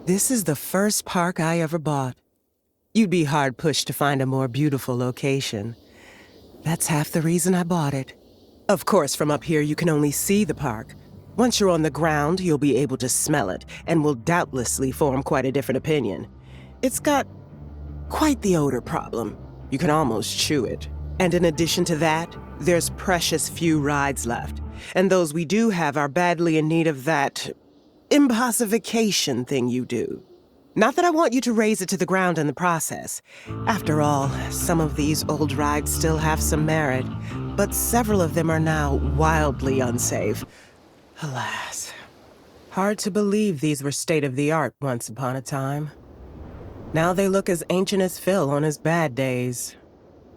This is the first park I ever bought. You'd be hard-pushed to find a more beautiful location. That's half the reason I bought it. Of course, from up here you can only see the park. Once you're on the ground, you'll be able to smell it, and will doubtlessly form quite a different opinion. It's got quite the odor problem. You can almost chew it. And in addition to that, there's precious few rides left. And those we do have are badly in need of that impossification thing you do. Not that I want you to raise it to the ground in the process. After all, some of these old rides still have some merit, but several of them are now wildly unsafe. Alas. Hard to believe these were state-of-the-art once upon a time. Now they look as ancient as Phil on his bad days.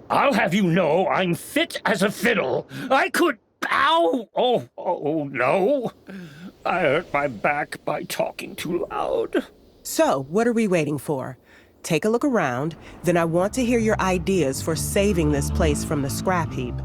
I'll have you know I'm fit as a fiddle. I could... Ow! Oh, no. I hurt my back by talking too loud. So, what are we waiting for? Take a look around, then I want to hear your ideas for saving this place from the scrap heap.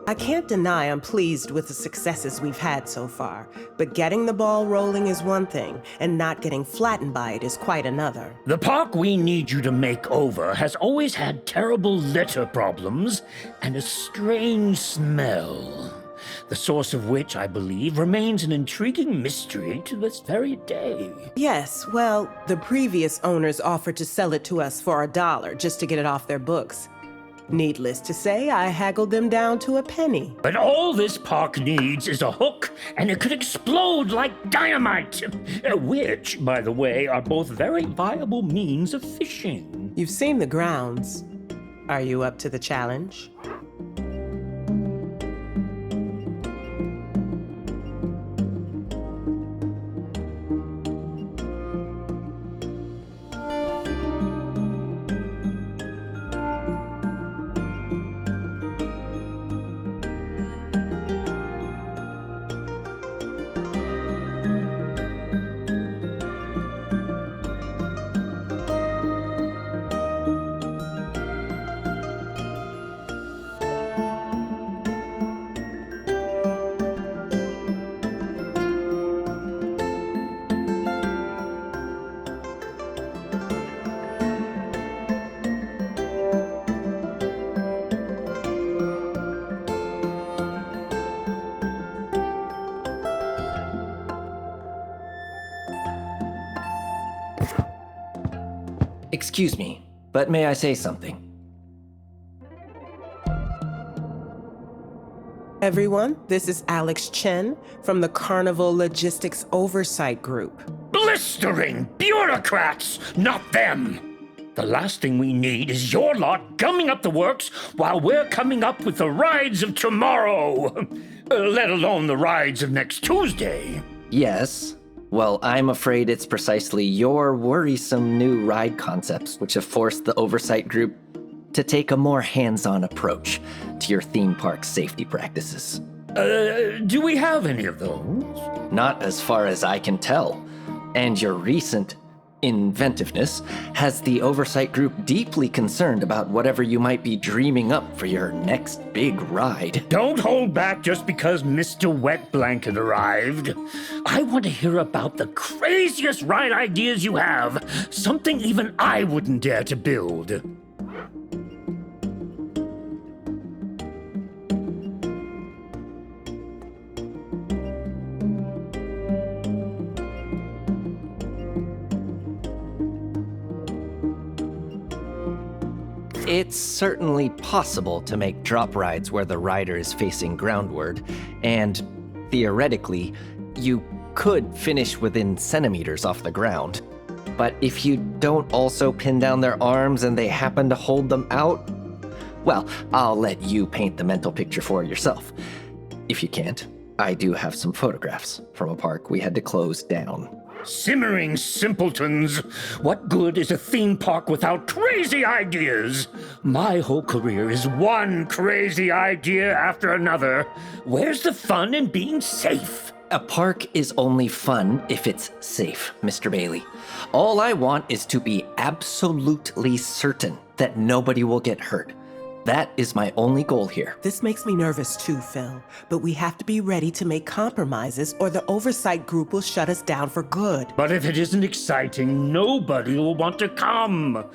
I can't deny I'm pleased with the successes we've had so far, but getting the ball rolling is one thing, and not getting flattened by it is quite another. The park we need you to make over has always had terrible litter problems and a strange smell, the source of which, I believe, remains an intriguing mystery to this very day. Yes, well, the previous owners offered to sell it to us for $1 just to get it off their books. Needless to say, I haggled them down to a penny. But all this park needs is a hook, and it could explode like dynamite, which, by the way, are both very viable means of fishing. You've seen the grounds. Are you up to the challenge? Excuse me, but may I say something? Everyone, this is Alex Chen from the Carnival Logistics Oversight Group. Blistering bureaucrats, not them! The last thing we need is your lot gumming up the works while we're coming up with the rides of tomorrow, let alone the rides of next Tuesday. Yes, Well, I'm afraid it's precisely your worrisome new ride concepts which have forced the Oversight Group to take a more hands-on approach to your theme park safety practices. Do we have any of those? Not as far as I can tell. And your recent inventiveness has the Oversight Group deeply concerned about whatever you might be dreaming up for your next big ride. Don't hold back just because Mr. Wet Blanket arrived. I want to hear about the craziest ride ideas you have. Something even I wouldn't dare to build. It's certainly possible to make drop rides where the rider is facing groundward, and theoretically, you could finish within centimeters off the ground. But if you don't also pin down their arms and they happen to hold them out, well, I'll let you paint the mental picture for yourself. If you can't, I do have some photographs from a park we had to close down. Simmering simpletons! What good is a theme park without crazy ideas? My whole career is one crazy idea after another. Where's the fun in being safe? A park is only fun if it's safe, Mr. Bailey. All I want is to be absolutely certain that nobody will get hurt. That is my only goal here. This makes me nervous too, Phil. But we have to be ready to make compromises or the Oversight Group will shut us down for good. But if it isn't exciting, nobody will want to come.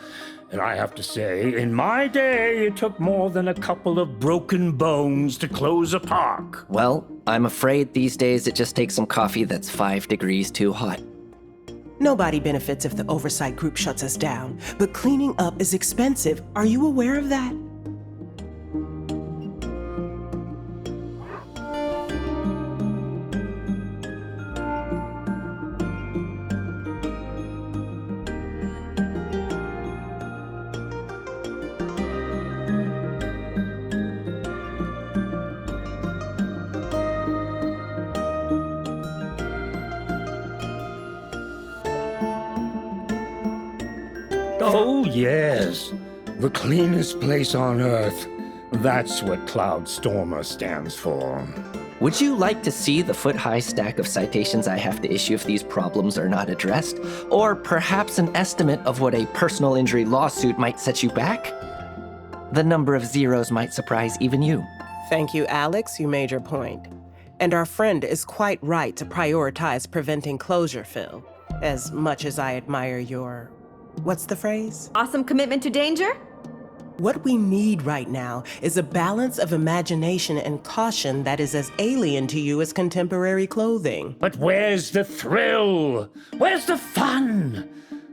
And I have to say, in my day, it took more than a couple of broken bones to close a park. Well, I'm afraid these days it just takes some coffee that's 5 degrees too hot. Nobody benefits if the Oversight Group shuts us down. But cleaning up is expensive. Are you aware of that? Oh, yes. The cleanest place on Earth. That's what Cloudstormer stands for. Would you like to see the foot-high stack of citations I have to issue if these problems are not addressed? Or perhaps an estimate of what a personal injury lawsuit might set you back? The number of zeros might surprise even you. Thank you, Alex. You made your point. And our friend is quite right to prioritize preventing closure, Phil. As much as I admire your... what's the phrase? Awesome commitment to danger? What we need right now is a balance of imagination and caution that is as alien to you as contemporary clothing. But where's the thrill? Where's the fun?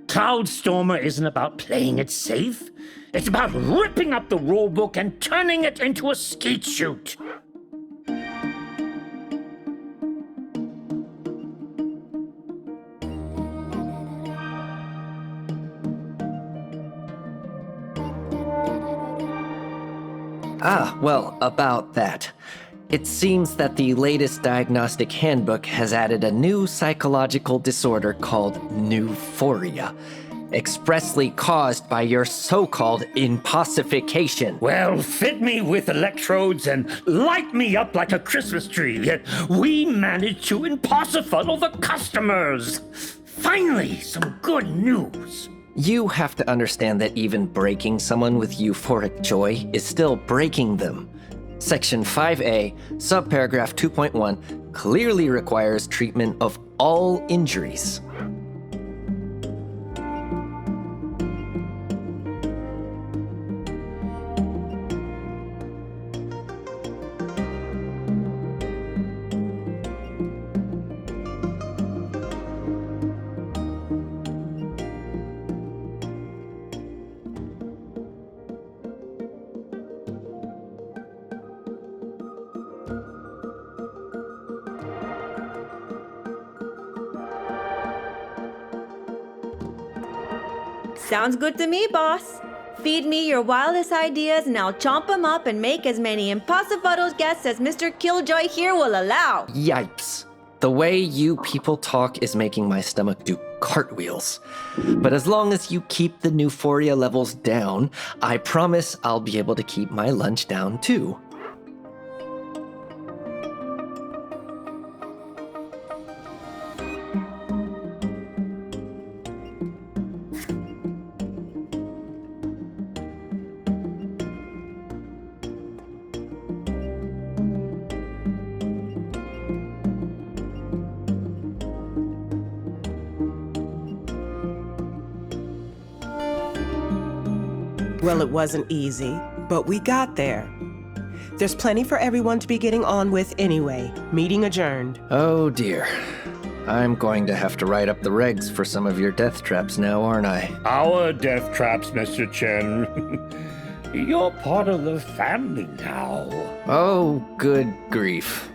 Cloudstormer isn't about playing it safe. It's about ripping up the rulebook and turning it into a skeet shoot. Ah, well, about that. It seems that the latest diagnostic handbook has added a new psychological disorder called neuphoria, expressly caused by your so-called impossification. Well, fit me with electrodes and light me up like a Christmas tree. We managed to impossifuddle the customers. Finally, some good news. You have to understand that even breaking someone with euphoric joy is still breaking them. Section 5A, subparagraph 2.1, clearly requires treatment of all injuries. Sounds good to me, boss. Feed me your wildest ideas and I'll chomp them up and make as many impossible guests as Mr. Killjoy here will allow. Yipes. The way you people talk is making my stomach do cartwheels. But as long as you keep the Euphoria levels down, I promise I'll be able to keep my lunch down too. Well, it wasn't easy, but we got there. There's plenty for everyone to be getting on with anyway. Meeting adjourned. Oh dear. I'm going to have to write up the regs for some of your death traps now, aren't I? Our death traps, Mr. Chen. You're part of the family now. Oh, good grief.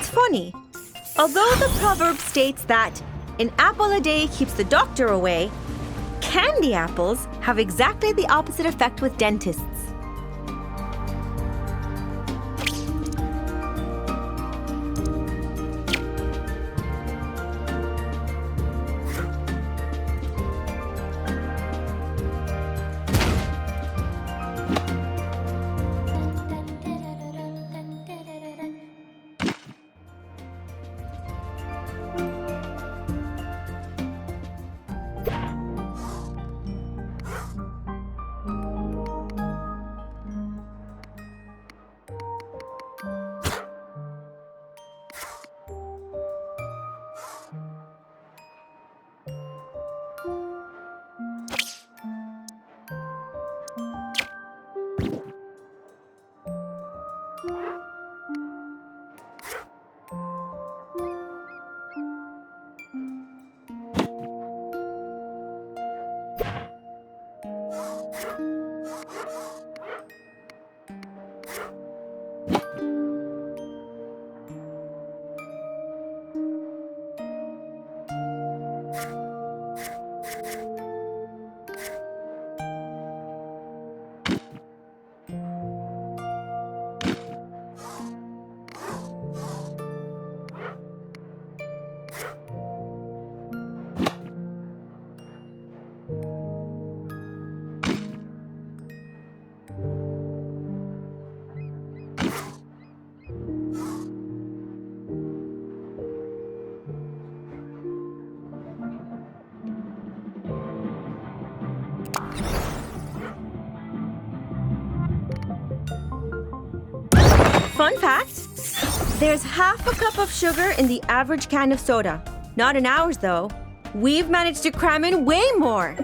It's funny. Although the proverb states that an apple a day keeps the doctor away, candy apples have exactly the opposite effect with dentists. Fun fact, there's half a cup of sugar in the average can of soda. Not in ours, though. We've managed to cram in way more.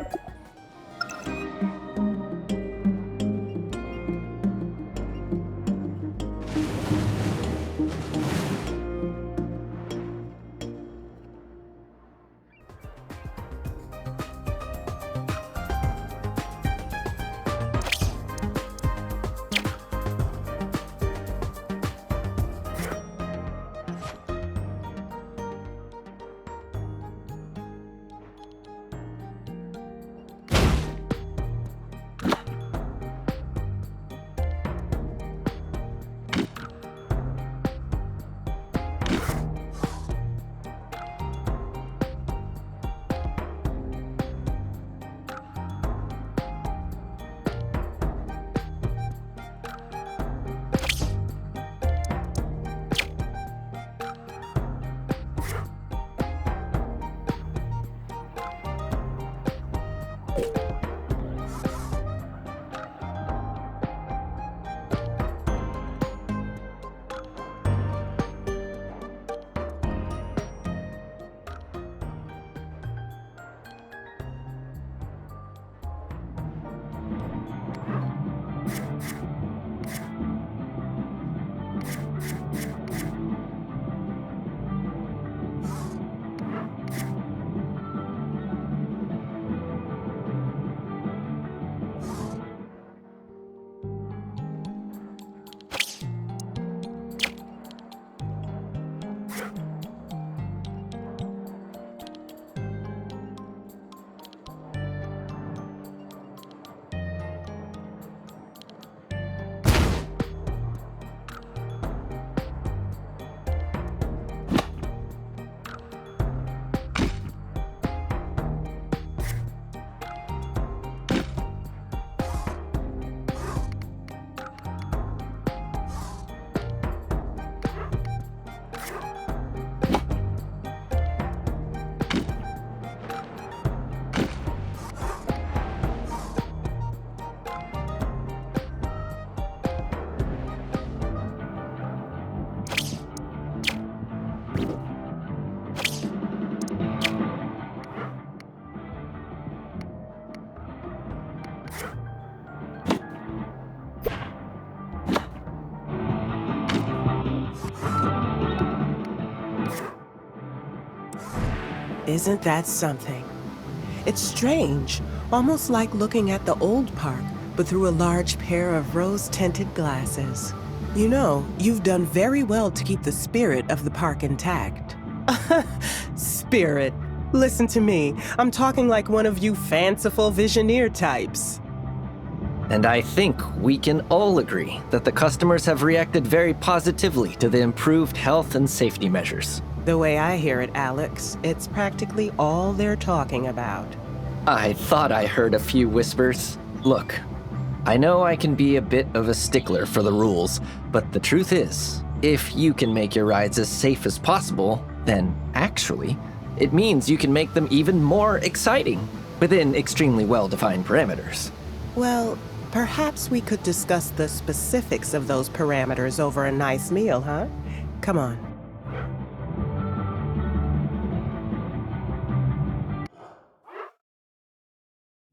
Isn't that something? It's strange, almost like looking at the old park, but through a large pair of rose-tinted glasses. You know, you've done very well to keep the spirit of the park intact. Spirit. Listen to me. I'm talking like one of you fanciful Visioneer types. And I think we can all agree that the customers have reacted very positively to the improved health and safety measures. The way I hear it, Alex, it's practically all they're talking about. I thought I heard a few whispers. Look, I know I can be a bit of a stickler for the rules, but the truth is, if you can make your rides as safe as possible, then actually, it means you can make them even more exciting, within extremely well-defined parameters. Well, perhaps we could discuss the specifics of those parameters over a nice meal, huh? Come on.